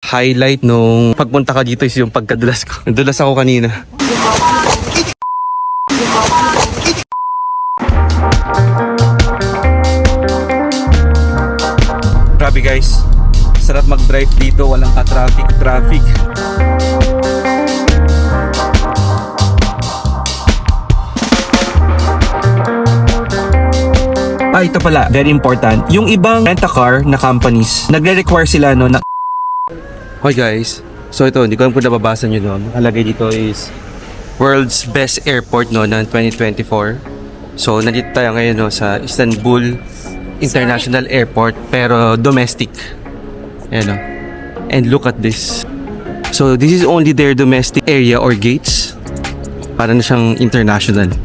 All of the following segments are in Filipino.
highlight nung pagpunta ka dito is yung pagkadulas ko. Nadulas ako kanina. Grabe guys, sarap mag-drive dito, walang ka-traffic. Ito pala, very important. Yung ibang rent-a-car na companies, nagre-require sila no na... Hi guys, so ito, hindi ko alam kung nababasa nyo no. Nakalagay dito is World's Best Airport no ng 2024. So nandito tayo ngayon no sa Istanbul International Airport pero domestic. Ayan no. And look at this. So this is only their domestic area or gates. Para na siyang international.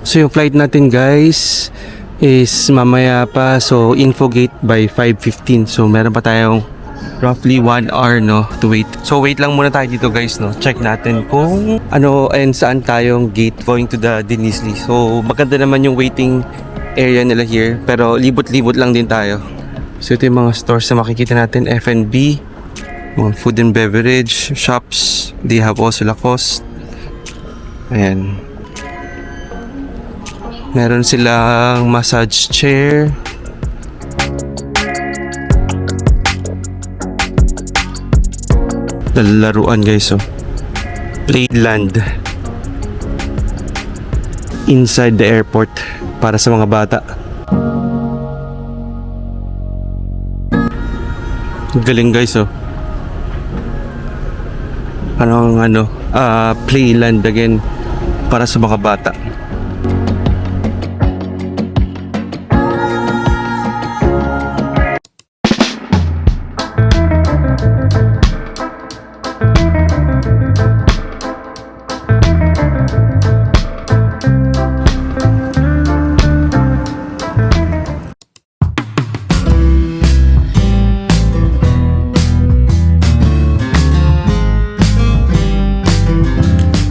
So yung flight natin guys is mamaya pa, so info gate by 5:15. So meron pa tayong roughly 1 hour no to wait. So wait lang muna tayo dito guys no. Check natin kung ano and saan tayong gate going to the Denizli. So maganda naman yung waiting area nila here, pero libot-libot lang din tayo. So ito yung mga stores na makikita natin, F&B, mga food and beverage shops. They have also Lacoste. Ayan. Meron silang massage chair. Laruan guys oh. Playland. Inside the airport para sa mga bata. Galing guys oh. Playland again para sa mga bata.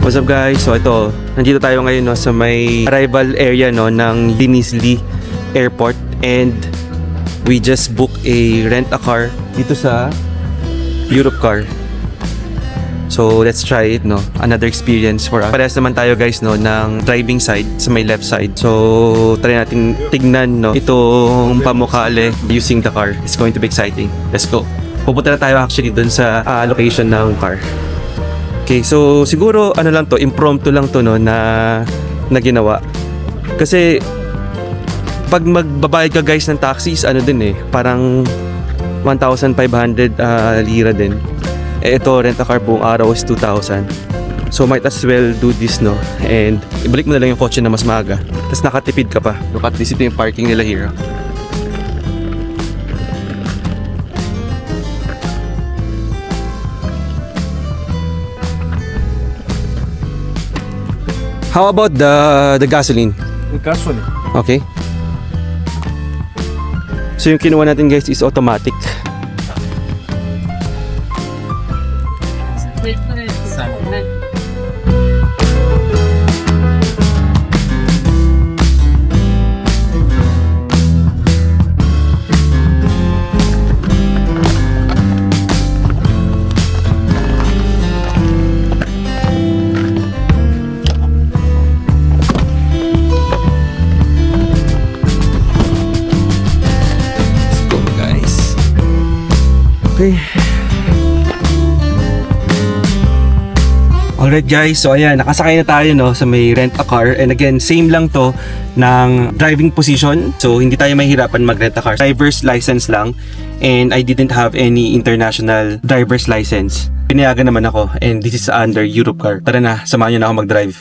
What's up guys? So ito, nandito tayo ngayon no, sa may arrival area no, ng Denizli Airport and we just booked a rent-a-car dito sa Europcar. So let's try it no, another experience for us. Parehas naman tayo guys no, ng driving side sa may left side. So try natin tignan no, itong Pamukkale using the car. It's going to be exciting. Let's go. Pupunta na tayo actually dun sa location ng car. Okay, so siguro ano lang to, impromptu lang to no na ginawa. Kasi pag magbabayad ka guys ng taxis, ano din eh, parang 1,500 lira din. Eh ito, rent-a-car buong araw is 2,000. So might as well do this no. And ibalik mo na lang yung kotse na mas maaga. Tapos nakatipid ka pa. Look at this, ito yung parking nila here. How about the gasoline? The gasoline. Okay. So yung kinuha natin guys is automatic. Okay. Alright guys, so ayan, nakasakay na tayo no sa may rent-a-car. And again, same lang to ng driving position. So hindi tayo mahihirapan mag-rent-a-car. Driver's license lang. And I didn't have any international driver's license. Pinayagan naman ako and this is under Europcar. Tara na, samahan nyo na ako mag-drive.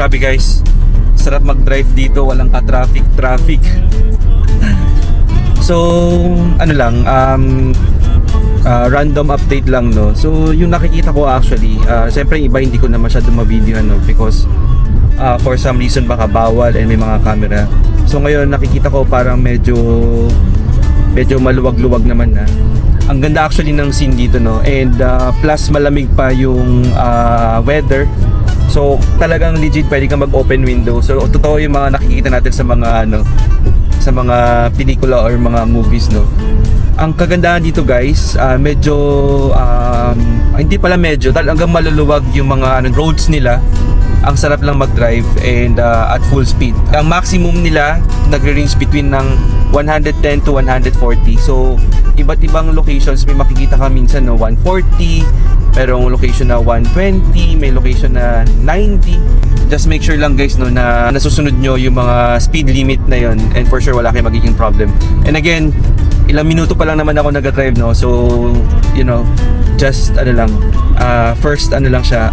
Grabe guys, sarap mag-drive dito, walang ka-traffic. So, ano lang, random update lang no. So yung nakikita ko actually, siyempre iba hindi ko na masyado ma-video no, because for some reason baka bawal and may mga camera. So ngayon nakikita ko parang medyo maluwag-luwag naman na. Ang ganda actually ng scene dito, no, and plus malamig pa yung weather. So talagang legit pwede kang mag-open window. So totoo yung mga nakikita natin sa mga sa mga pelikula or mga movies, no. Ang kagandahan dito guys, medyo hindi pala medyo, talagang maluluwag yung mga roads nila. Ang sarap lang mag-drive and at full speed. Ang maximum nila nagre-range between ng 110 to 140. So iba't ibang locations, may makikita ka minsan no 140, merong location na 120, may location na 90. Just make sure lang guys no na nasusunod nyo yung mga speed limit na yon, and for sure wala kayong magiging problem. And again, ilang minuto pa lang naman ako nag-drive, no, so you know, just first lang siya,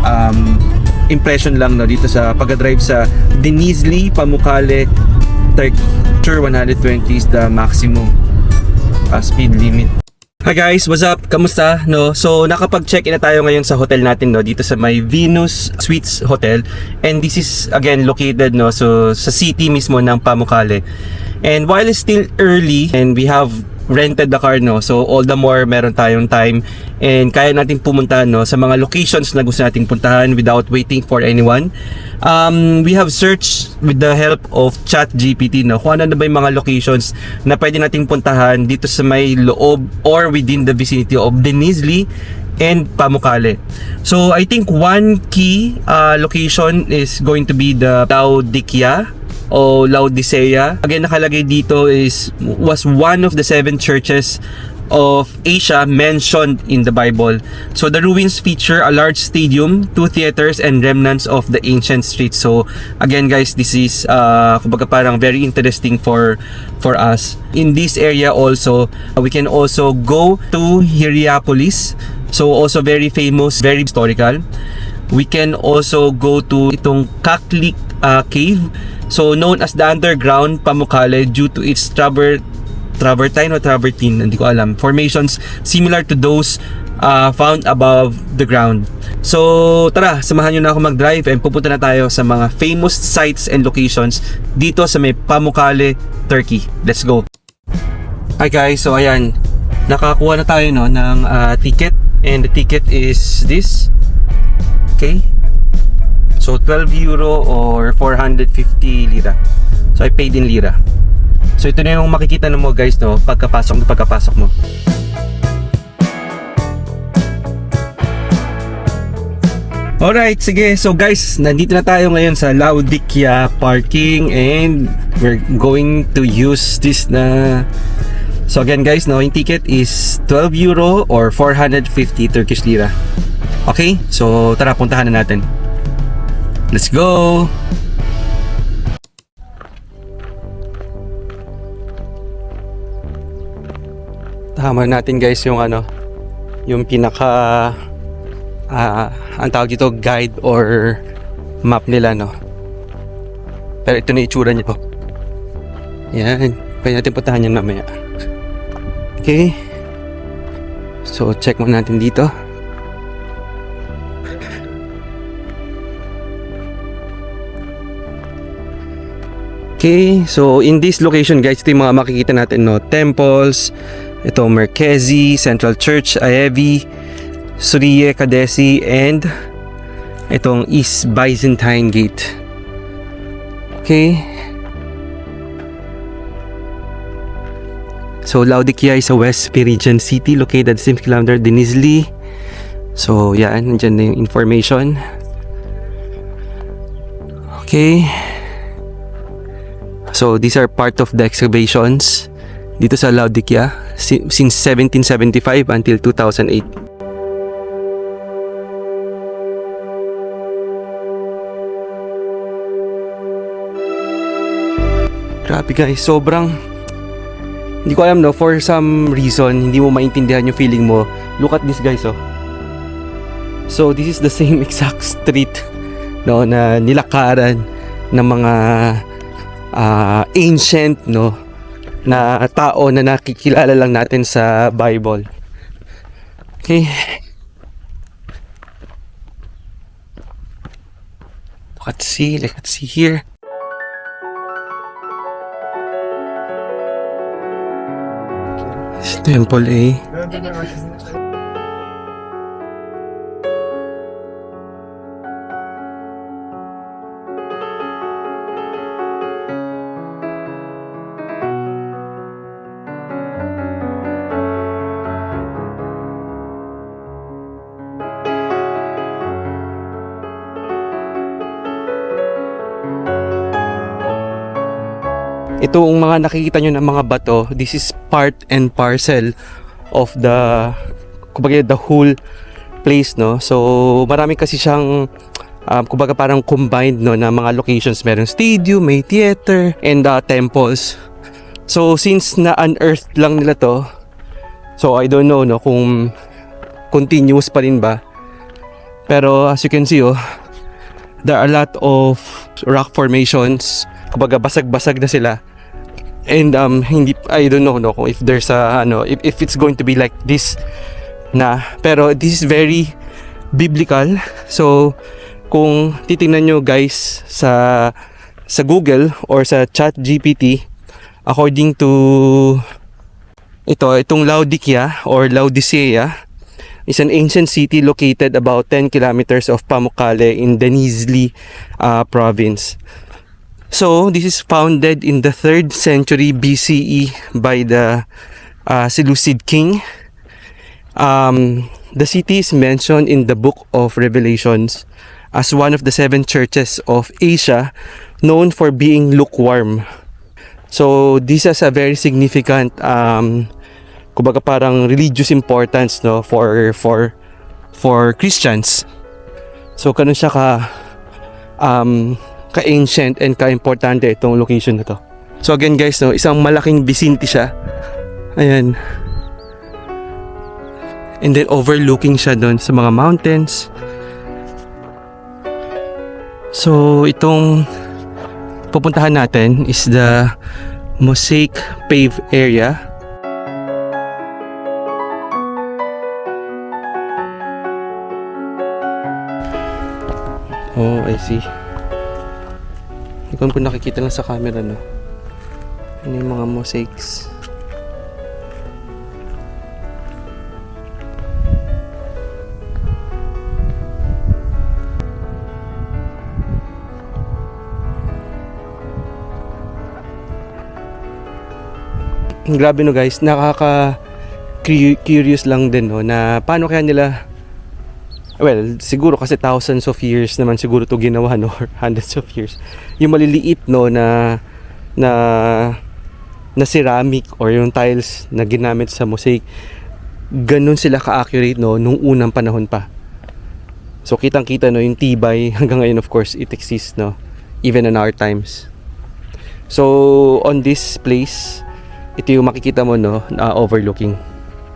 impression lang no dito sa pag-drive sa Denizli, Pamukkale, Turkey. Sure 120 is the maximum speed limit. Hi guys, what's up? Kamusta? No? So nakapag-check-in na tayo ngayon sa hotel natin, no, dito sa may Venus Suites Hotel, and this is again located no so sa city mismo ng Pamukkale. And while it's still early and we have rented the car, no, so all the more meron tayong time and kaya natin pumunta no sa mga locations na gusto nating puntahan without waiting for anyone. We have searched with the help of ChatGPT, no, kung ano na ba yung mga locations na pwede nating puntahan dito sa may loob or within the vicinity of Denizli and Pamukkale. So I think one key location is going to be the Laodicea o Laodicea. Again, nakalagay dito was one of the 7 churches of Asia mentioned in the Bible. So the ruins feature a large stadium, 2 theaters, and remnants of the ancient streets. So again guys, this is kumbaga parang very interesting for us. In this area also, we can also go to Hierapolis. So also very famous, very historical. We can also go to itong Kaklik Cave, so known as the underground Pamukkale due to its travertine or travertine, hindi ko alam, formations similar to those found above the ground. So tara, samahan nyo na ako mag-drive and pupunta na tayo sa mga famous sites and locations dito sa may Pamukkale, Turkey. Let's go! Hi guys, so ayan, nakakuha na tayo no ng ticket, and the ticket is this. Okay, so 12 euro or 450 lira. So I paid in lira. So ito na yung makikita mo guys no pagkapasok mo. Alright, sige. So guys, nandito na tayo ngayon sa Laodicea parking and we're going to use this na. So again guys, no, yung ticket is 12 euro or 450 Turkish lira. Okay, so tara, puntahan na natin. Let's go! Tama natin guys yung yung pinaka ang tawag dito, guide or map nila, no. Pero ito na itsura niya. Yan, pwede natin puntahan yan mamaya. Okay, so check mo natin dito. Okay, so in this location guys, ito yung mga makikita natin, no, temples. Ito Merkezi, Central Church, Aevi, Suriye Kadesi, and itong East Byzantine Gate. Okay, so Laodicea is a West Phrygian city located 6 km Denizli. So yan, nandiyan na yung information. Okay, so these are part of the excavations dito sa Laodicea since 1775 until 2008. Grabe guys, sobrang hindi ko alam, no, for some reason hindi mo maintindihan yung feeling mo. Look at this guys, oh. So this is the same exact street, no, na nilakaran ng mga ancient, no, na tao na nakikilala lang natin sa Bible. Okay. Let's see here. It's Temple A. Itong mga nakikita nyo ng mga bato, this is part and parcel of the, kumbaga, the whole place, no? So, marami kasi siyang, kumbaga, parang combined, no, na mga locations. Merong stadium, may theater, and temples. So, since na-unearthed lang nila to, so I don't know, no, kung continuous pa rin ba. Pero, as you can see, there are a lot of rock formations. Kumbaga, basag-basag na sila. And I don't know, no, if there's a if it's going to be like this na, pero this is very biblical. So kung titingnan nyo guys sa Google or sa ChatGPT, according to itong Laodicea or Laodicea is an ancient city located about 10 kilometers of Pamukkale in Denizli province. So, this is founded in the 3rd century BCE by the Seleucid king. The city is mentioned in the book of Revelations as one of the 7 churches of Asia known for being lukewarm. So, this has a very significant, kumbaga parang religious importance, no, for Christians. So, ganun siya ka-ancient and ka-importante itong location na to. So again guys, no, isang malaking vicinity siya. Ayan. And then overlooking siya doon sa mga mountains. So itong pupuntahan natin is the Mosaic Pave area. Oh, I see. Hindi ko nakikita lang sa camera, no. Ano yung mga mosaics. Grabe, no guys, curious lang din, no, na paano kaya nila, well, siguro kasi thousands of years naman siguro to ginawa, no, or hundreds of years. Yung maliliit, no, na ceramic or yung tiles na ginamit sa mosaic, ganun sila ka-accurate, no, nung unang panahon pa. So kitang-kita, no, yung tibay hanggang ngayon, of course, it exists, no, even in our times. So on this place, ito yung makikita mo, no, overlooking.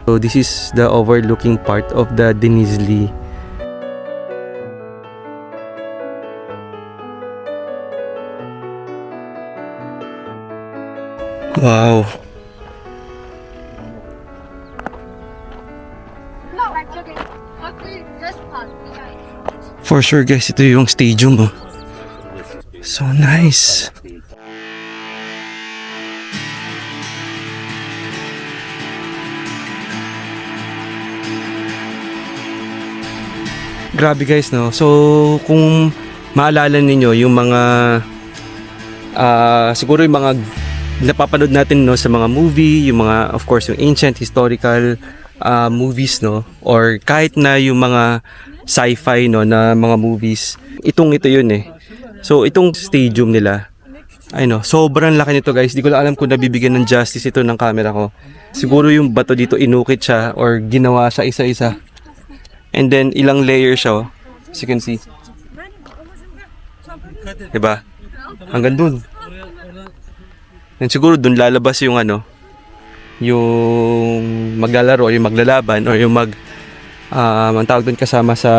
So this is the overlooking part of the Denizli. Wow. For sure guys, ito yung stadium, oh. So nice. Grabe guys, no. So kung maalala ninyo yung mga siguro yung mga napapanood natin, no, sa mga movie, yung mga, of course, yung ancient historical movies, no, or kahit na yung mga sci-fi, no, na mga movies, ito yun eh. So itong stadium nila, ay no, sobrang laki nito guys. Di ko lang alam kung nabibigyan ng justice ito ng camera ko. Siguro yung bato dito inukit siya or ginawa siya isa-isa. And then ilang layer siya, oh, as you can see. Diba? Hanggang dun. And siguro dun lalabas yung yung maglalaro, yung maglalaban, or yung ang tawag dun kasama sa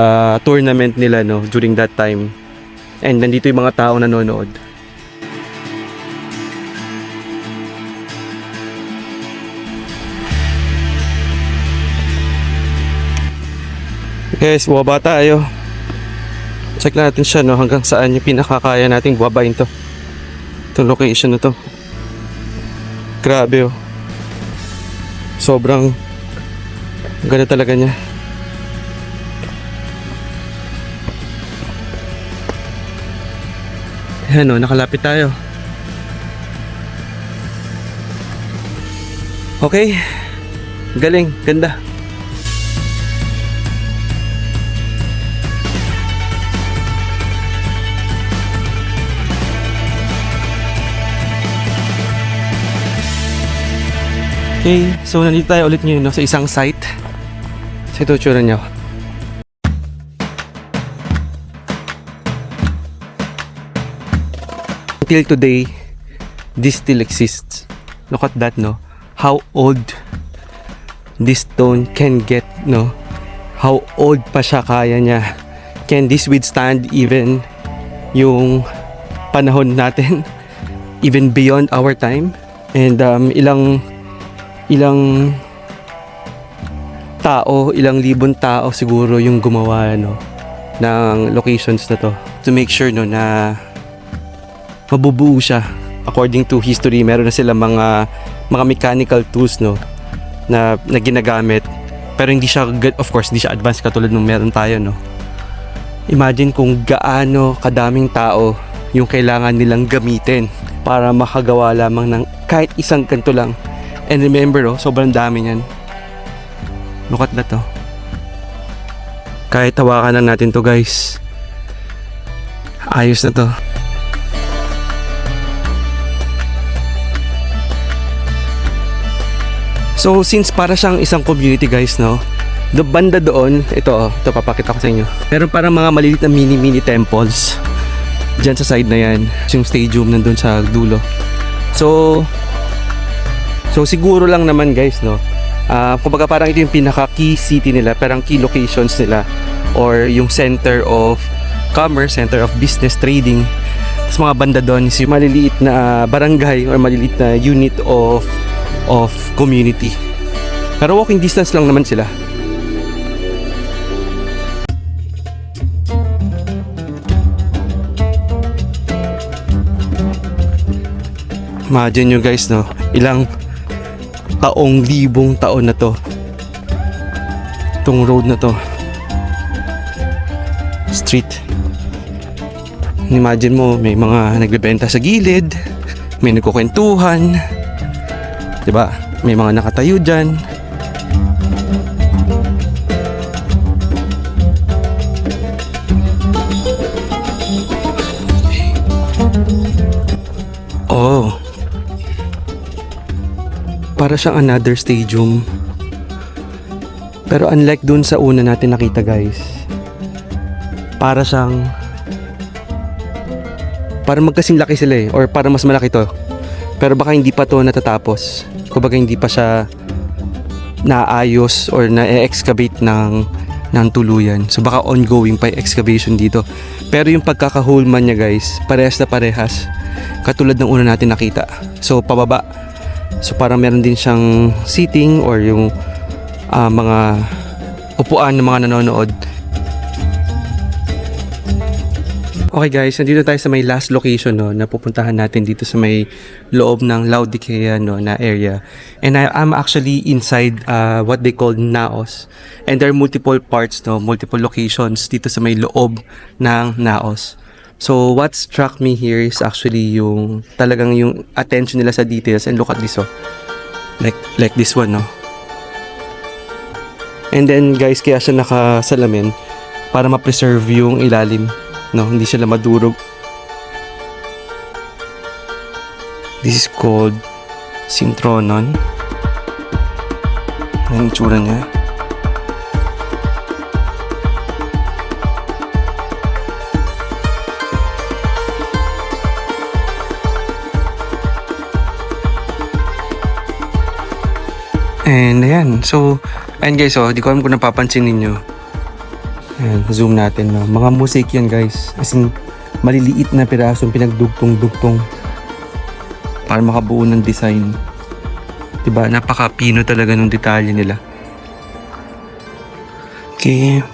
tournament nila, no, during that time. And nandito yung mga tao nanonood. Guys, bumaba tayo. Check natin siya, no, hanggang saan yung pinakakaya nating buhabain to. Itong location na to. Grabe, oh. Sobrang ganda talaga niya. Ayan, oh, nakalapit tayo. Okay. Galing, ganda. Okay, so nandito tayo ulit ngayon, no, sa isang site. Sa ito tsura niya. Until today, this still exists. Look at that, no? How old this stone can get, no? How old pa siya kaya niya. Can this withstand even yung panahon natin? Even beyond our time? And ilang tao, ilang libon tao siguro yung gumawa, no, ng locations na to to make sure, no, na mabubuo siya. According to history, meron na sila mga mechanical tools, no, na ginagamit, pero hindi siya, of course, hindi siya advanced katulad nung meron tayo, no. Imagine kung gaano kadaming tao yung kailangan nilang gamitin para makagawa lamang ng kahit isang kanto lang. And remember, oh, sobrang dami niyan. Look at that, oh. Kahit hawakan lang natin to, guys. Ayos na to. So, since para siyang isang community, guys, no? The banda doon, ito, oh, ito papakita ko sa inyo. Meron parang mga maliliit na mini temples dyan sa side na yan. Yung stadium nandun sa dulo. So siguro lang naman, guys, no, kumbaga parang ito yung pinaka key city nila, parang key locations nila, or yung center of commerce, center of business, trading. Tapos mga banda doon is yung maliliit na barangay or maliliit na unit of community, pero walking distance lang naman sila. Imagine nyo, guys, no, ilang libong taon na to, itong road na to, street. Imagine mo, may mga nagbebenta sa gilid, may nagkukwentuhan, diba? May mga nakatayo dyan. Oh, para siyang another stadium, pero unlike dun sa una natin nakita, guys, para magkasing laki sila, or para mas malaki to, pero baka hindi pa to natatapos, kumbaga hindi pa siya naayos or na-excavate ng tuluyan, so baka ongoing pa yung excavation dito. Pero yung pagkakahulman niya, guys, parehas na parehas katulad ng una natin nakita. So pababa, so parang meron din siyang seating or yung mga upuan ng mga nanonood. Okay, guys, nandito tayo sa may last location, no, na pupuntahan natin dito sa may loob ng Laodicea, no, na area. And I'm actually inside what they call Naos. And there are multiple parts, no, multiple locations dito sa may loob ng Naos. So what struck me here is actually yung talagang yung attention nila sa details. And look at this, oh. Like this one, no. And then, guys, kaya siya nakasalamin para ma-preserve yung ilalim, no, hindi sila madurog. This is called Syntronon. Ang itsura niya. And ayan, so, and guys, oh, di ko alam kung napapansin ninyo. Ayan, zoom natin, no. Mga mosaic yan, guys. As in, maliliit na pirasong pinagdugtong-dugtong para makabuo ng design. Diba? Napaka-pino talaga ng detalye nila. Okay.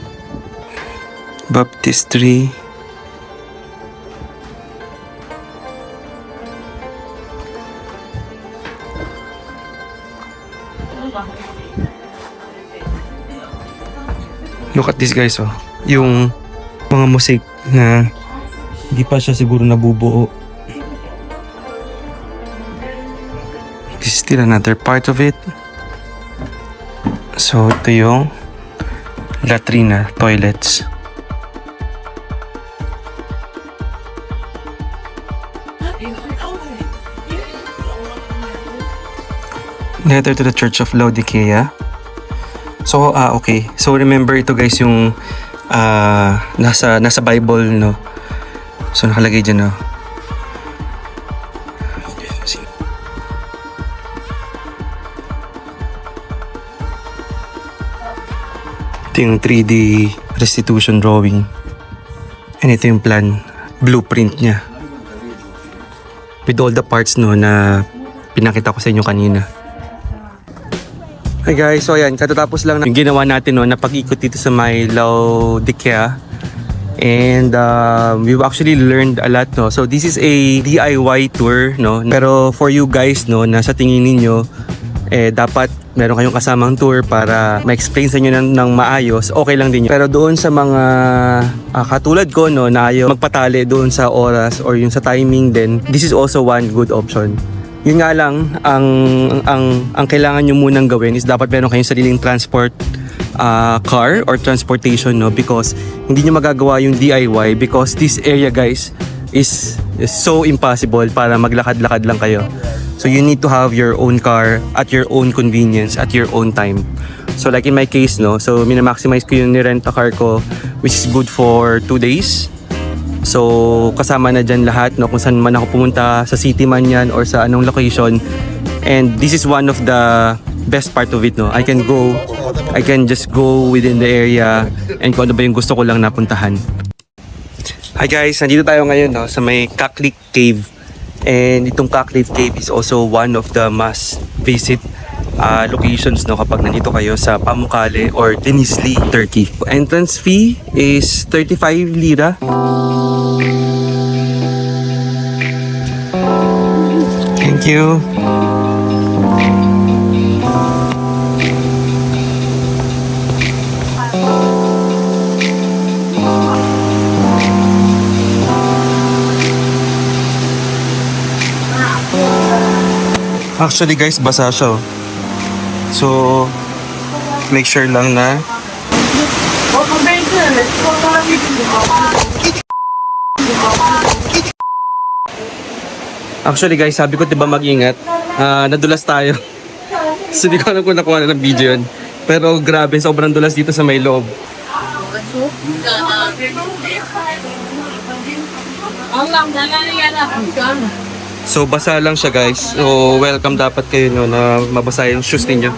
Baptistry. Look at this guys, oh. Yung mga mosaic na hindi pa siya siguro nabubuo. This is still another part of it. So ito yung latrina, toilets. Letter to the Church of Laodicea. So, okay. So, remember ito guys yung nasa Bible, no? So, nakalagay dyan, no? Ito yung 3D restitution drawing. And ito yung plan, blueprint niya. With all the parts, no, na pinakita ko sa inyo kanina. Hi guys, so ayan, katatapos lang yung ginawa natin, no, na pag-ikot dito sa may Laodicea. And we've actually learned a lot, no. So this is a DIY tour, no. Pero for you guys, no, na sa tingin ninyo dapat meron kayong kasamang tour para ma-explain sa inyo ng maayos, okay lang din yun. Pero doon sa mga katulad ko, no, na ayaw magpatali doon sa oras or yung sa timing din, this is also one good option. Yun nga lang, ang kailangan nyo munang gawin is dapat meron kayong sariling transport car or transportation, no, because hindi nyo magagawa yung DIY because this area guys is so impossible para maglakad-lakad lang kayo. So you need to have your own car at your own convenience at your own time. So like in my case, no, so minamaximize ko yung ni-rent a car ko which is good for 2 days. So kasama na dyan lahat, no, kung saan man ako pumunta, sa city man yan or sa anong location. And this is one of the best part of it, no. I can just go within the area and kung ano ba yung gusto ko lang napuntahan. Hi guys, nandito tayo ngayon, no, sa may Kaklik Cave. And itong Kaklik Cave is also one of the must visit locations, no, kapag nandito kayo sa Pamukkale or Denizli, Turkey. Entrance fee is 35 lira. Thank you. Actually guys, basa siya. So, make sure lang na actually guys, sabi ko diba mag-ingat, nadulas tayo. So di ko alam kung nakuha na ng video yun. Pero grabe, sobrang dulas dito sa may loob. So basa lang siya guys. So welcome dapat kayo, no, na mabasa yung shoes ninyo.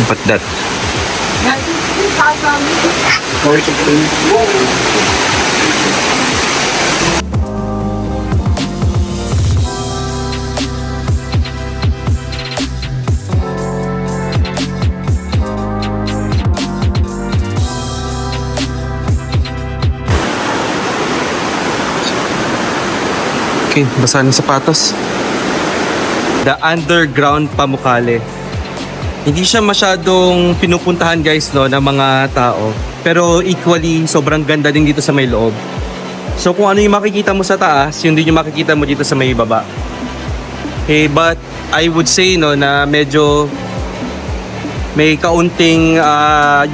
But that. Okay, basa ng sapatos. The underground Pamukkale. Hindi siya masyadong pinupuntahan guys, no, ng mga tao. Pero equally, sobrang ganda din dito sa may loob. So kung ano yung makikita mo sa taas, yun din yung makikita mo dito sa may baba. Okay, but I would say, no, na medyo may kaunting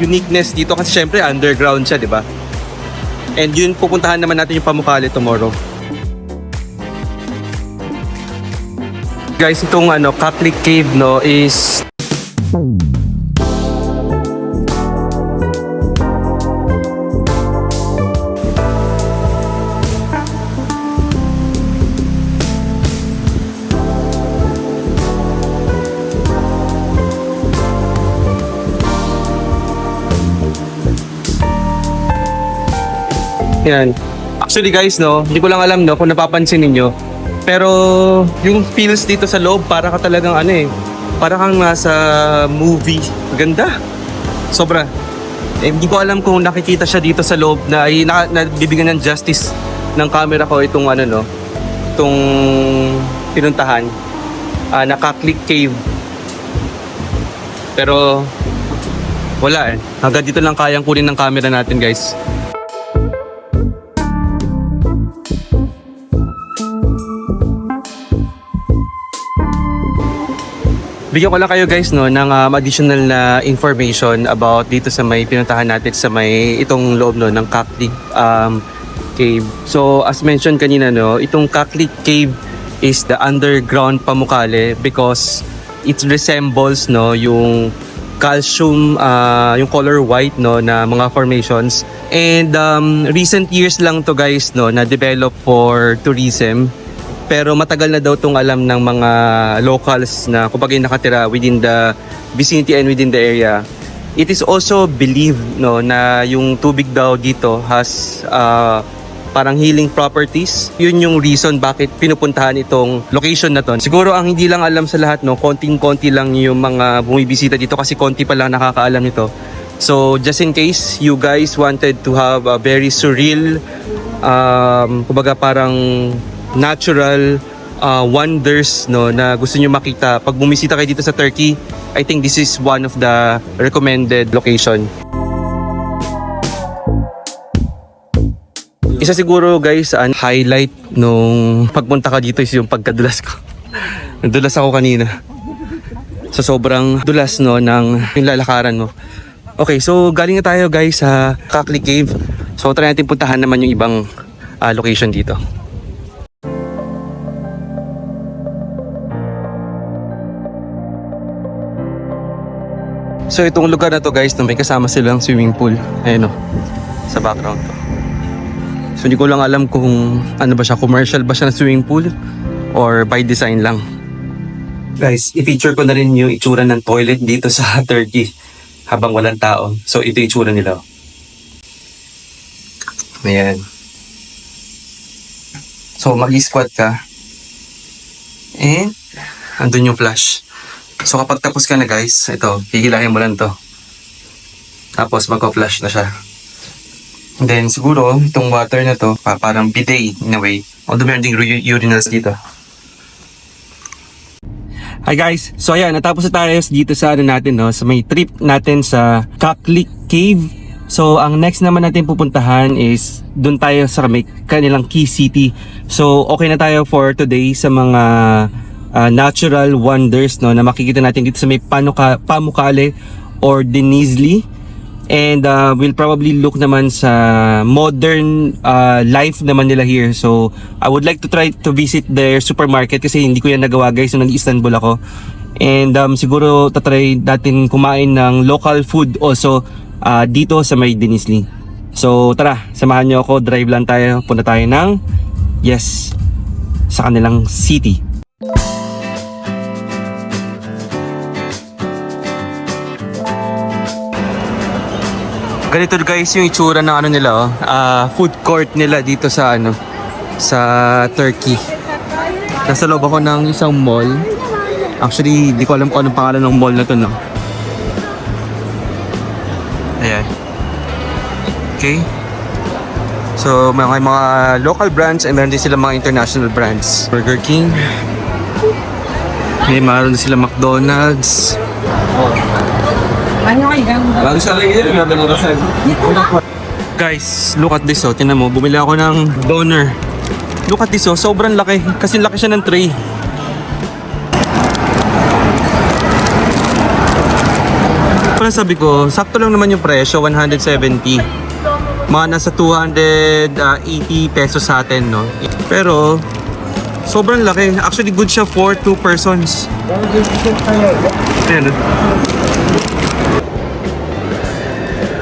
uniqueness dito kasi syempre underground siya, di ba? And yun, pupuntahan naman natin yung Pamukkale tomorrow. Guys, itong Kaklik Cave, no, is yan. Actually guys, no, hindi ko lang alam, no, kung napapansin ninyo. Pero yung feels dito sa loob, para ka talagang para kang nasa movie. Ganda. Sobra. Hindi ko alam kung nakikita siya dito sa loob na nabibigyan ng justice ng camera ko itong itong pinuntahan na Kaklik Cave. Pero wala eh. Hanggang dito lang kayang kunin ng camera natin guys. Bigyan ko lang kayo guys no ng additional na information about dito sa may pinuntahan natin sa may itong loob no ng Kaklik Cave. So as mentioned kanina no, itong Kaklik Cave is the underground Pamukkale because it resembles no yung calcium yung color white no na mga formations, and recent years lang to guys no na develop for tourism. Pero matagal na daw itong alam ng mga locals na kumbaga nakatira within the vicinity and within the area. It is also believed no, na yung tubig daw dito has parang healing properties. Yun yung reason bakit pinupuntahan itong location na to. Siguro ang hindi lang alam sa lahat, no, konting-konti lang yung mga bumibisita dito kasi konti pa lang nakakaalam nito. So just in case you guys wanted to have a very surreal, kumbaga parang natural wonders no na gusto niyo makita pag bumisita kayo dito sa Turkey, I think this is one of the recommended location. Isa siguro guys ang highlight nung pagpunta ka dito is yung pagkadulas ko. Nadulas ako kanina. So sobrang dulas no ng yung lalakaran mo. Okay, so galing na tayo guys sa Kaklik Cave. So try natin puntahan naman yung ibang location dito. So itong lugar na to guys, may kasama silang swimming pool. Ayun o, sa background to. So hindi ko lang alam kung ano ba siya, commercial ba siya na swimming pool or by design lang. Guys, i-feature ko na rin yung itsura ng toilet dito sa Turkey habang walang tao. So ito yung itsura nila. Ayan. So mag-squat ka. And andun yung flash. So kapag tapos ka na guys, ito, hihilahin mo lang to. Tapos magko-flush na siya. And then siguro, itong water na to, parang bidet in a way. Although meron ding urinals dito. Hi guys! So ayan, natapos na tayo dito sa ano natin, no, sa may trip natin sa Kaklik Cave. So ang next naman natin pupuntahan is doon tayo sa may kanilang key city. So okay na tayo for today sa mga natural wonders no na makikita natin dito sa may Pamukkale or Denizli, and we'll probably look naman sa modern life naman nila here. So I would like to try to visit their supermarket kasi hindi ko yan nagawa guys nung nag-Istanbul ako, and siguro tatry natin kumain ng local food also dito sa may Denizli. So tara, samahan nyo ako, drive lang tayo, punta tayo ng sa kanilang city. Ganito guys yung itsura ng ano nila, food court nila dito sa ano, sa Turkey. Nasa loob ako ng isang mall. Actually, di ko alam kung anong pangalan ng mall na to, no. Ayan. Okay. So, may mga local brands and meron din sila mga international brands. Burger King. May meron din sila McDonald's. Guys, look at this, oh. Tingnan mo, bumili ako ng doner. Look at this, oh. Sobrang laki. Kasi laki siya ng tray. Parang sabi ko, sakto lang naman yung presyo, 170. Mga nasa 280 pesos sa atin, no? Pero sobrang laki. Actually, good siya for 2 persons. Ayan.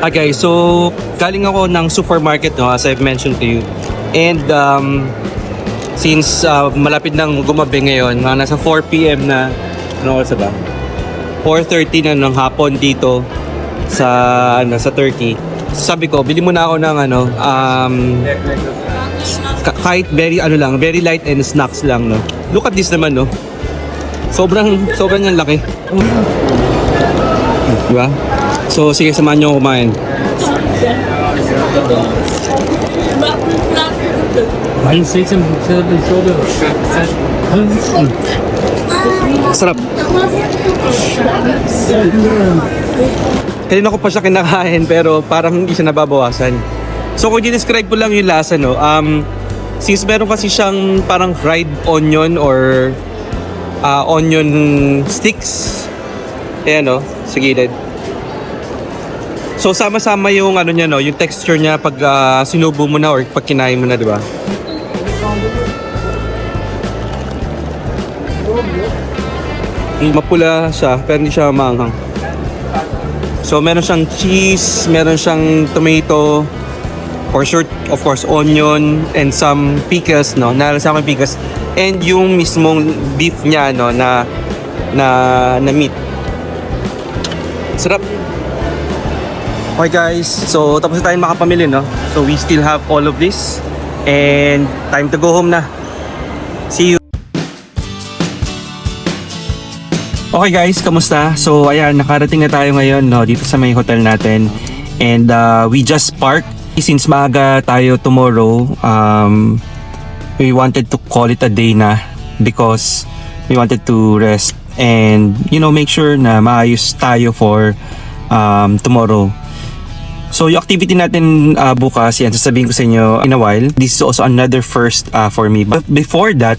Okay, so galing ako ng supermarket, no, as I've mentioned to you. And since malapit nang gumabi ngayon, mga nasa 4 PM na, ano oras ba? 4:30 na ng hapon dito sa sa Turkey. Sabi ko, bili muna ako ng kahit very very light and snacks lang, no. Look at this naman, no. Sobrang yung laki. Diba? So sige, samahan nyo kumain. Sarap. Kanina ko pa siya kinakain pero parang hindi siya nababawasan. So kung i-describe ko lang yung lasa, no, since meron kasi siyang parang fried onion or onion sticks, ayan, no, sa gilid. So sama-sama yung ano niya, no, yung texture niya pag sinubo mo na or pag kinain mo na, di ba? Mapula siya pero hindi siya maanghang. So meron siyang cheese, meron siyang tomato, for sure, of course, onion and some pickles, no, nalasama yung pickles, and yung mismong beef niya, no, na meat. Sarap. Okay guys, so tapos na tayong makapamili, no? So we still have all of this and time to go home na. See you. Okay guys, kamusta? So ayan, nakarating na tayo ngayon, no, dito sa may hotel natin. And we just parked. Since maaga tayo tomorrow, we wanted to call it a day na because we wanted to rest and, you know, make sure na maayos tayo for tomorrow. So yung activity natin bukas, yan, sasabihin ko sa inyo in a while. This is also another first for me. But before that,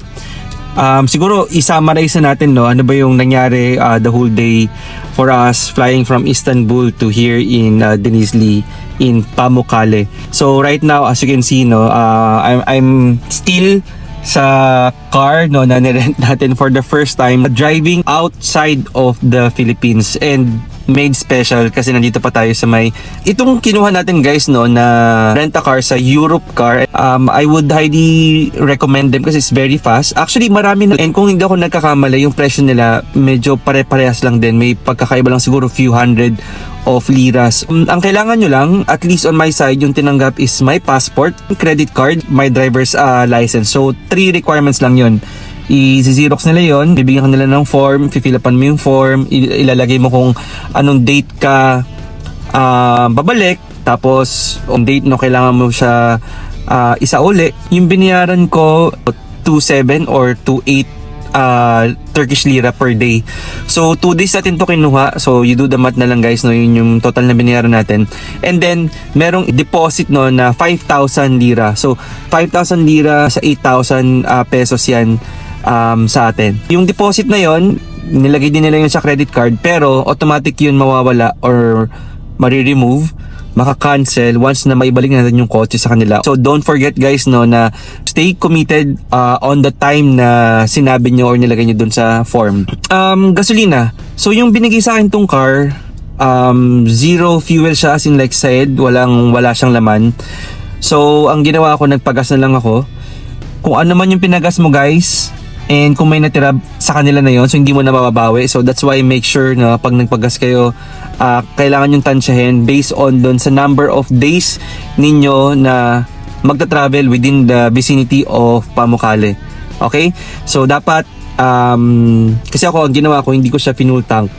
siguro i-summarize na natin, no, ano ba yung nangyari the whole day for us flying from Istanbul to here in Denizli in Pamukkale. So right now, as you can see, no, I'm still sa car, no, na nirent natin for the first time, driving outside of the Philippines, and made special kasi nandito pa tayo sa may itong kinuha natin, guys, no, na rent a car sa Europe Car. I would highly recommend them kasi it's very fast. Actually marami na, and kung hindi ako nagkakamali, yung presyo nila medyo pare-parehas lang din, may pagkakaiba lang siguro few hundred of liras. Ang kailangan nyo lang, at least on my side, yung tinanggap is my passport, credit card, my driver's license. So 3 requirements lang yun. I-xerox nila yon, bibigyan ka nila ng form, fifilapan mo yung form, ilalagay mo kung anong date ka babalik, tapos on date, no, kailangan mo siya isauli. Yung binayaran ko 2.7 or 2.8 Turkish lira per day. So 2 days natin to kinuha. So you do the math na lang, guys, no, yun yung total na binayaran natin. And then merong deposit, no, na 5,000 lira. So 5,000 lira sa 8,000 pesos yan sa atin. Yung deposit na yon, nilagay din nila yun sa credit card, pero automatic yun mawawala or mari-remove, maka-cancel once na maibalik natin yung kotse sa kanila. So don't forget, guys, no, na stay committed on the time na sinabi nyo or nilagay nyo dun sa form. Gasolina. So yung binigay sa akin tong car, zero fuel siya, as in like said, wala siyang laman. So ang ginawa ko, nagpagas na lang ako. Kung ano man yung pinagas mo, guys, and kung may natira sa kanila na yon, so hindi mo na mababawi. So that's why make sure na pag nagpagas kayo, kailangan yung tansyahin based on doon sa number of days ninyo na magta-travel within the vicinity of Pamukkale. Okay? So dapat kasi ako, ang ginawa ko, hindi ko siya full tank.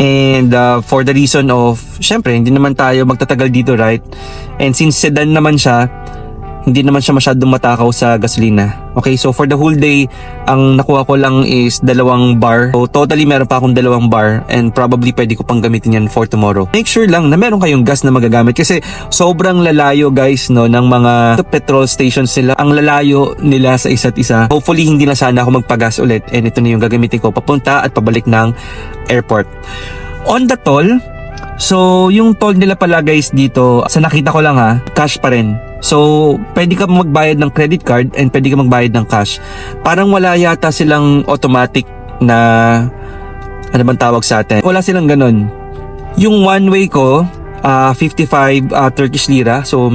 And for the reason of, syempre, hindi naman tayo magtatagal dito, right? And since sedan naman siya, hindi naman siya masyadong matakaw sa gasolina. Okay, so for the whole day, ang nakuha ko lang is 2 bar. So totally meron pa akong 2 bar, and probably pwede ko pang gamitin yan for tomorrow. Make sure lang na meron kayong gas na magagamit kasi sobrang lalayo, guys, no, ng mga petrol stations nila. Ang lalayo nila sa isa't isa. Hopefully hindi na sana ako magpagas ulit, and ito na yung gagamitin ko papunta at pabalik ng airport. On the toll, so yung toll nila pala, guys, dito, sa nakita ko lang, cash pa rin. So, pwede ka magbayad ng credit card and pwede ka magbayad ng cash. Parang wala yata silang automatic na, ano bang tawag sa atin? Wala silang ganun. Yung one way ko, 55 Turkish lira. So,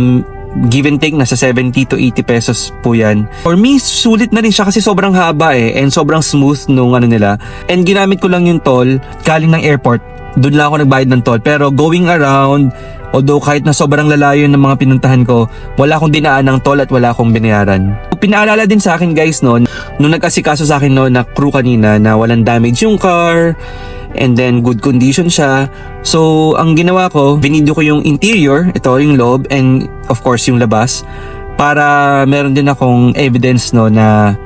give and take, nasa 70 to 80 pesos po yan. For me, sulit na rin siya kasi sobrang haba and sobrang smooth nung ano nila. And ginamit ko lang yung toll galing ng airport. Doon lang ako nagbayad ng toll. Pero going around, although kahit na sobrang lalayo ng mga pinuntahan ko, wala akong dinaan ng toll at wala akong binayaran. Pinaalala din sa akin, guys, no, nung nag-asikaso sa akin, no, na crew kanina, na walang damage yung car, and then good condition siya. So ang ginawa ko, binidyo ko yung interior, ito yung loob, and of course yung labas, para meron din akong evidence, no, na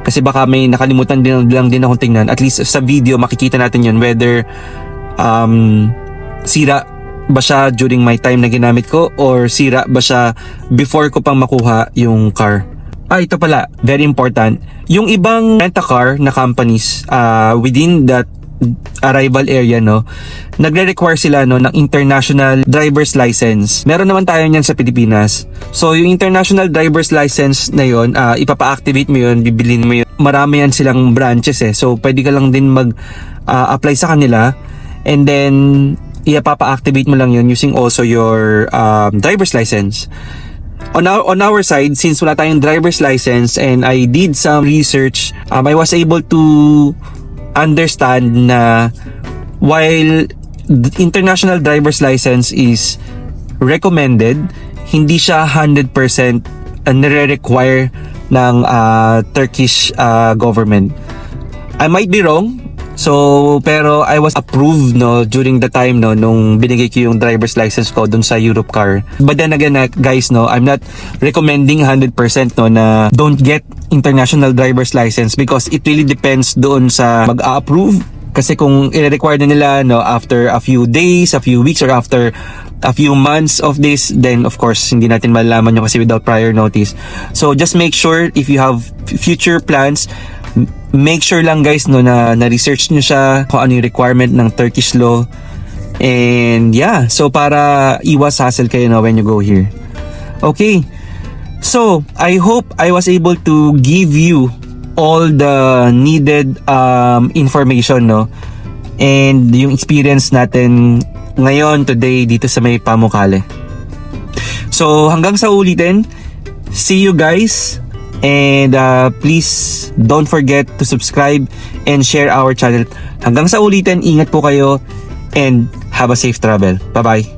Kasi baka may nakalimutan lang din akong tingnan. At least sa video makikita natin yun whether sira ba siya during my time na ginamit ko or sira ba siya before ko pang makuha yung car. Ito pala, very important. Yung ibang rent-a-car na companies within that arrival area, no, nagre-require sila, no, ng international driver's license. Meron naman tayo niyan sa Pilipinas. So yung international driver's license na yon, ipapa-activate mo yun, bibilin mo yun. Marami yan silang branches eh. So pwede ka lang din apply sa kanila, and then ipapa-activate mo lang yun using also your driver's license. On our side, since wala tayong driver's license and I did some research, I was able to understand na while the international driver's license is recommended, hindi siya 100% nire-require ng Turkish government. I might be wrong, pero I was approved, no, during the time, no, nung binigay ko yung driver's license ko dun sa Europe car. But then again, guys, no, I'm not recommending 100%, no, na don't get international driver's license because it really depends doon sa mag-a-approve. Kasi kung i-require na nila, no, after a few days, a few weeks, or after a few months of this, then of course hindi natin malalaman yun kasi without prior notice. So just make sure if you have future plans, make sure lang, guys, no, na research nyo siya kung ano yung requirement ng Turkish law. And yeah, so para iwas hassle kayo, no, when you go here. Okay, so I hope I was able to give you all the needed information, no, and yung experience natin ngayon, today, dito sa may Pamukkale. So hanggang sa ulitin, see you guys. And please don't forget to subscribe and share our channel. Hanggang sa ulitin, ingat po kayo and have a safe travel. Bye-bye.